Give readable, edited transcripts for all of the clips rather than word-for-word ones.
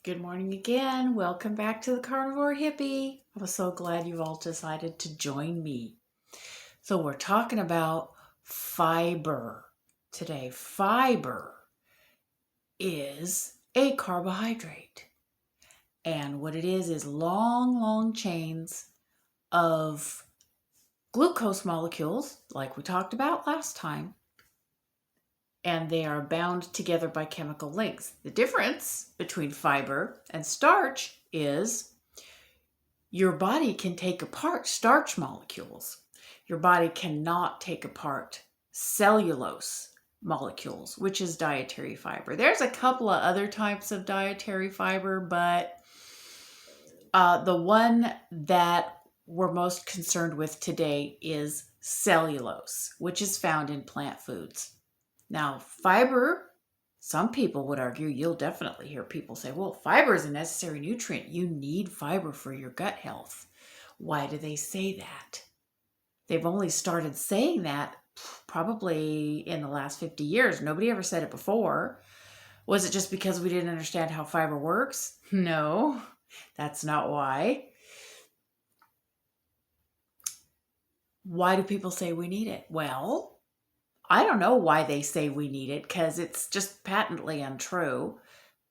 Good morning again. Welcome back to the Carnivore Hippie. I was so glad you all decided to join me. So we're talking about fiber today. Fiber is a carbohydrate. And what it is long chains of glucose molecules, like we talked about last time, and they are bound together by chemical links. The difference between fiber and starch is your body can take apart starch molecules. Your body cannot take apart cellulose molecules, which is dietary fiber. There's a couple of other types of dietary fiber, but the one that we're most concerned with today is cellulose, which is found in plant foods. Now, fiber, some people would argue, you'll definitely hear people say, well, fiber is a necessary nutrient. You need fiber for your gut health. Why do they say that? They've only started saying that probably in the last 50 years. Nobody ever said it before. Was it just because we didn't understand how fiber works? No, that's not why. Why do people say we need it? Well, I don't know why they say we need it, because it's just patently untrue,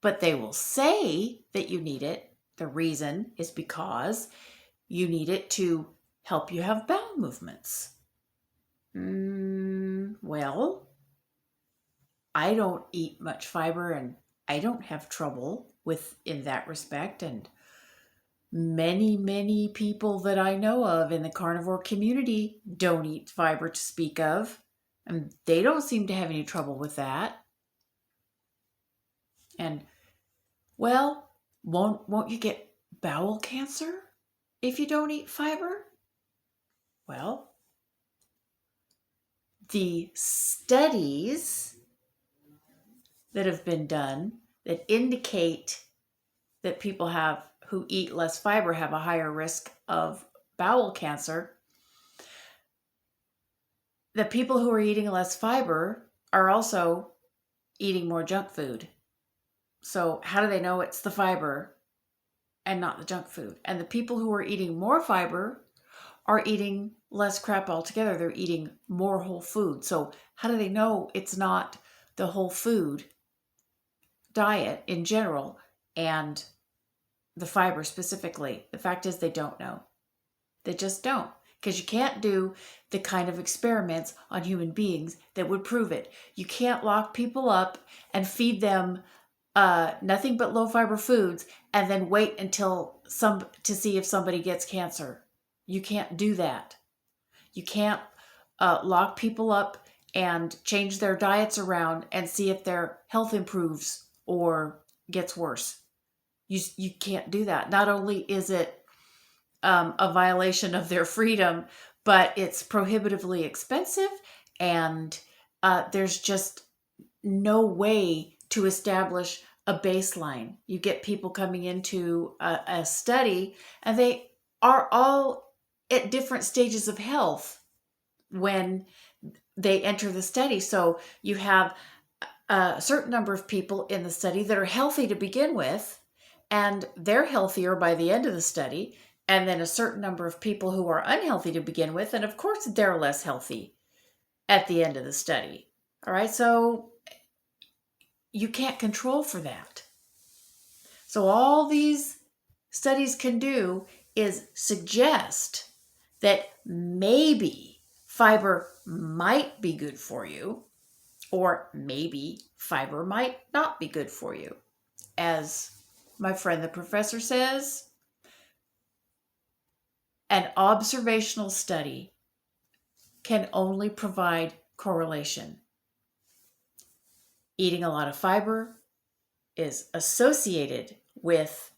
but they will say that you need it. The reason is because you need it to help you have bowel movements. Well, I don't eat much fiber and I don't have trouble in that respect. And many people that I know of in the carnivore community don't eat fiber to speak of. And they don't seem to have any trouble with that. And, well, won't you get bowel cancer if you don't eat fiber? Well, the studies that have been done that indicate that people who eat less fiber have a higher risk of bowel cancer. The people who are eating less fiber are also eating more junk food. So how do they know it's the fiber and not the junk food? And the people who are eating more fiber are eating less crap altogether. They're eating more whole food. So how do they know it's not the whole food diet in general and the fiber specifically? The fact is they don't know. They just don't. Because you can't do the kind of experiments on human beings that would prove it. You can't lock people up and feed them nothing but low fiber foods and then wait until to see if somebody gets cancer. You can't do that. You can't lock people up and change their diets around and see if their health improves or gets worse. You can't do that. Not only is it a violation of their freedom, but it's prohibitively expensive, and there's just no way to establish a baseline. You get people coming into a study, and they are all at different stages of health when they enter the study. So you have a certain number of people in the study that are healthy to begin with, and they're healthier by the end of the study. And then a certain number of people who are unhealthy to begin with, and of course they're less healthy at the end of the study. All right, so you can't control for that. So all these studies can do is suggest that maybe fiber might be good for you, or maybe fiber might not be good for you. As my friend the professor says, an observational study can only provide correlation. Eating a lot of fiber is associated with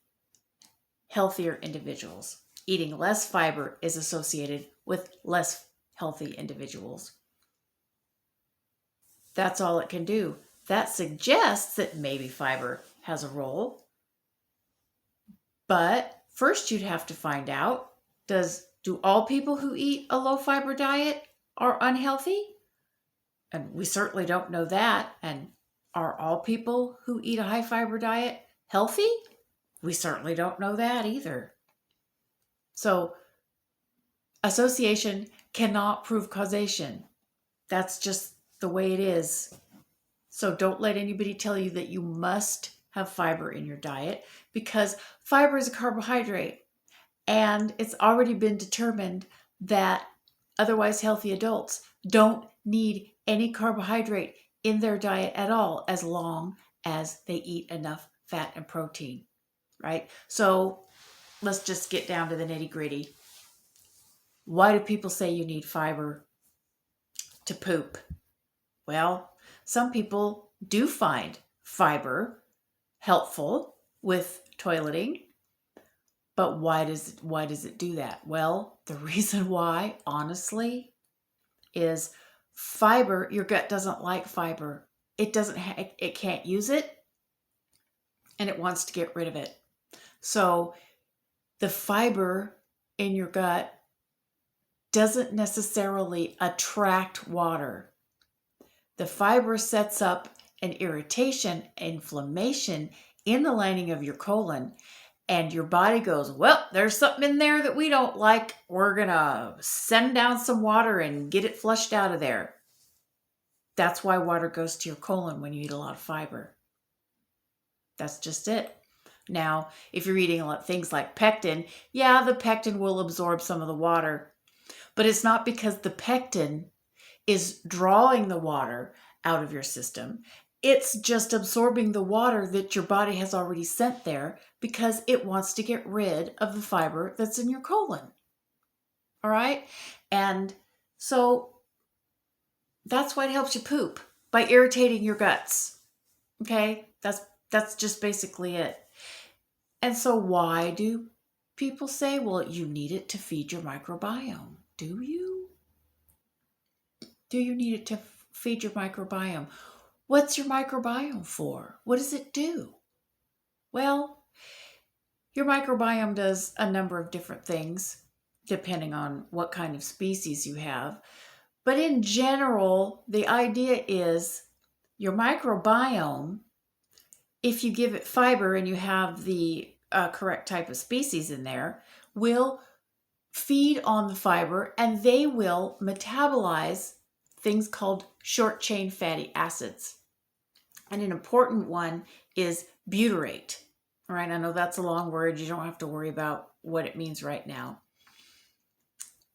healthier individuals. Eating less fiber is associated with less healthy individuals. That's all it can do. That suggests that maybe fiber has a role. But first you'd have to find out, do all people who eat a low fiber diet are unhealthy? And we certainly don't know that. And are all people who eat a high fiber diet healthy? We certainly don't know that either. So association cannot prove causation. That's just the way it is. So don't let anybody tell you that you must have fiber in your diet, because fiber is a carbohydrate, and it's already been determined that otherwise healthy adults don't need any carbohydrate in their diet at all, as long as they eat enough fat and protein, right? So let's just get down to the nitty gritty. Why do people say you need fiber to poop? Well, some people do find fiber helpful with toileting, but why does it do that? Well, the reason why, honestly, is fiber. Your gut doesn't like fiber. It can't use it, and it wants to get rid of it. So the fiber in your gut doesn't necessarily attract water. The fiber sets up an irritation, inflammation in the lining of your colon, and your body goes, well, there's something in there that we don't like. We're going to send down some water and get it flushed out of there. That's why water goes to your colon when you eat a lot of fiber. That's just it. Now, if you're eating a lot of things like pectin, yeah, the pectin will absorb some of the water, but it's not because the pectin is drawing the water out of your system. It's just absorbing the water that your body has already sent there because it wants to get rid of the fiber that's in your colon. All right? And so that's why it helps you poop, by irritating your guts. Okay? That's just basically it. And so why do people say, well, you need it to feed your microbiome? Do you? Do you need it to feed your microbiome? What's your microbiome for? What does it do? Well, your microbiome does a number of different things depending on what kind of species you have. But in general, the idea is your microbiome, if you give it fiber and you have the correct type of species in there, will feed on the fiber, and they will metabolize things called short chain fatty acids. And an important one is butyrate. All right, I know that's a long word. You don't have to worry about what it means right now.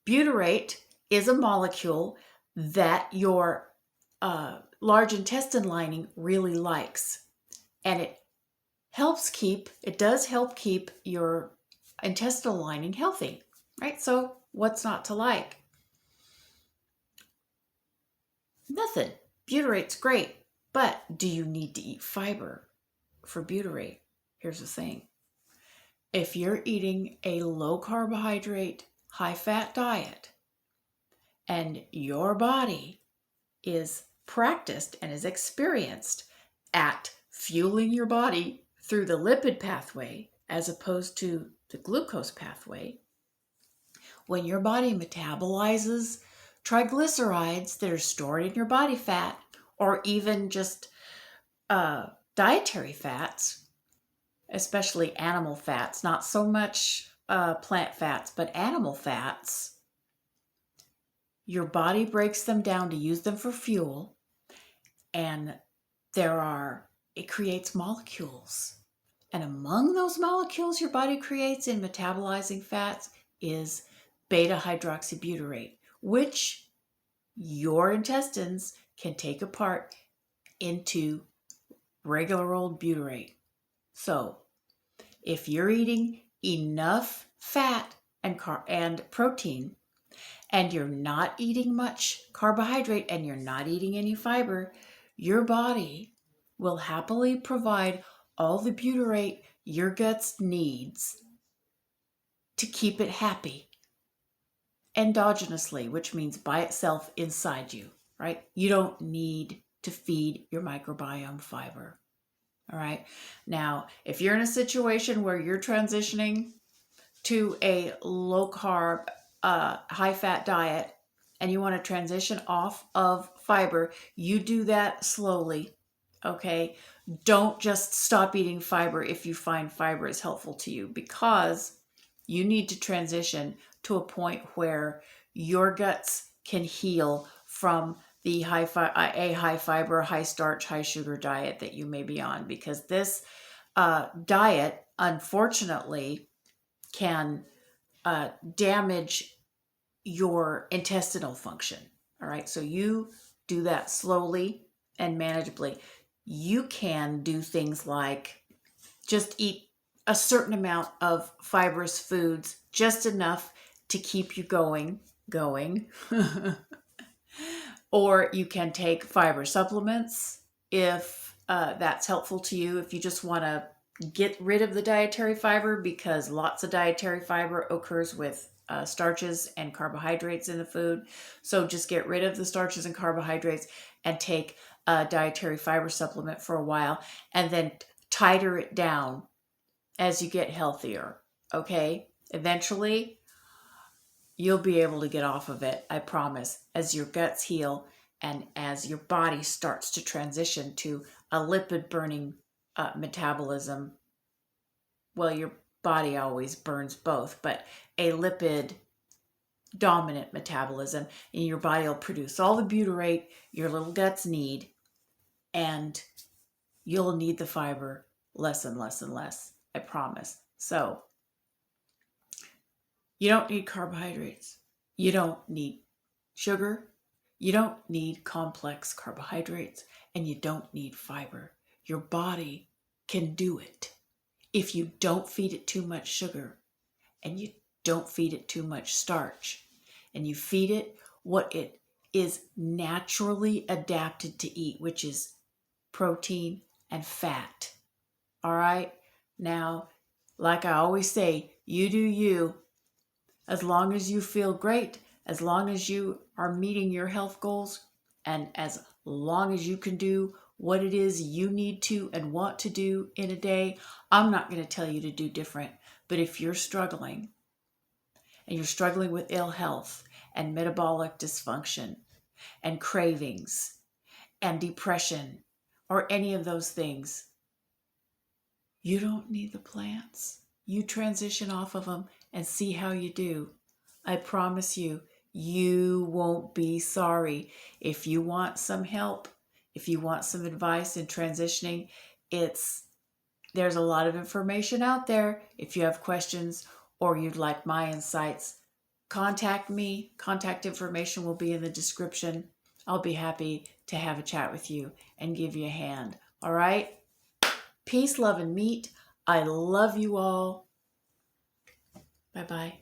Butyrate is a molecule that your large intestine lining really likes. And it does help keep your intestinal lining healthy, right? So what's not to like? Nothing. Butyrate's great, but do you need to eat fiber for butyrate? Here's the thing. If you're eating a low carbohydrate, high fat diet, and your body is practiced and is experienced at fueling your body through the lipid pathway as opposed to the glucose pathway, when your body metabolizes triglycerides that are stored in your body fat, or even just dietary fats, especially animal fats, not so much plant fats, but animal fats, your body breaks them down to use them for fuel, and it creates molecules. And among those molecules your body creates in metabolizing fats is beta-hydroxybutyrate, which your intestines can take apart into regular old butyrate. So if you're eating enough fat and protein, and you're not eating much carbohydrate, and you're not eating any fiber, your body will happily provide all the butyrate your guts needs to keep it happy endogenously, which means by itself inside you, right? You don't need to feed your microbiome fiber. All right. Now, if you're in a situation where you're transitioning to a low carb, high fat diet, and you want to transition off of fiber, you do that slowly. Okay. Don't just stop eating fiber if you find fiber is helpful to you, because you need to transition to a point where your guts can heal from the high fiber, high starch, high sugar diet that you may be on, because this diet, unfortunately, can damage your intestinal function. All right, so you do that slowly and manageably. You can do things like just eat a certain amount of fibrous foods, just enough to keep you going. Or you can take fiber supplements if that's helpful to you. If you just want to get rid of the dietary fiber, because lots of dietary fiber occurs with starches and carbohydrates in the food. So just get rid of the starches and carbohydrates and take a dietary fiber supplement for a while, and then tighter it down as you get healthier. Okay? Eventually, you'll be able to get off of it, I promise, as your guts heal and as your body starts to transition to a lipid burning metabolism. Well, your body always burns both, but a lipid dominant metabolism, and your body will produce all the butyrate your little guts need, and you'll need the fiber less and less and less, I promise. So, you don't need carbohydrates. You don't need sugar. You don't need complex carbohydrates, and you don't need fiber. Your body can do it if you don't feed it too much sugar, and you don't feed it too much starch, and you feed it what it is naturally adapted to eat, which is protein and fat. All right? Now, like I always say, you do you. As long as you feel great, as long as you are meeting your health goals, and as long as you can do what it is you need to and want to do in a day, I'm not going to tell you to do different. But if you're struggling, and you're struggling with ill health and metabolic dysfunction and cravings and depression or any of those things, you don't need the plants. You transition off of them and see how you do. I promise you, you won't be sorry. If you want some help, if you want some advice in transitioning, there's a lot of information out there. If you have questions or you'd like my insights, contact me. Contact information will be in the description. I'll be happy to have a chat with you and give you a hand. All right? Peace, love, and meat. I love you all. Bye-bye.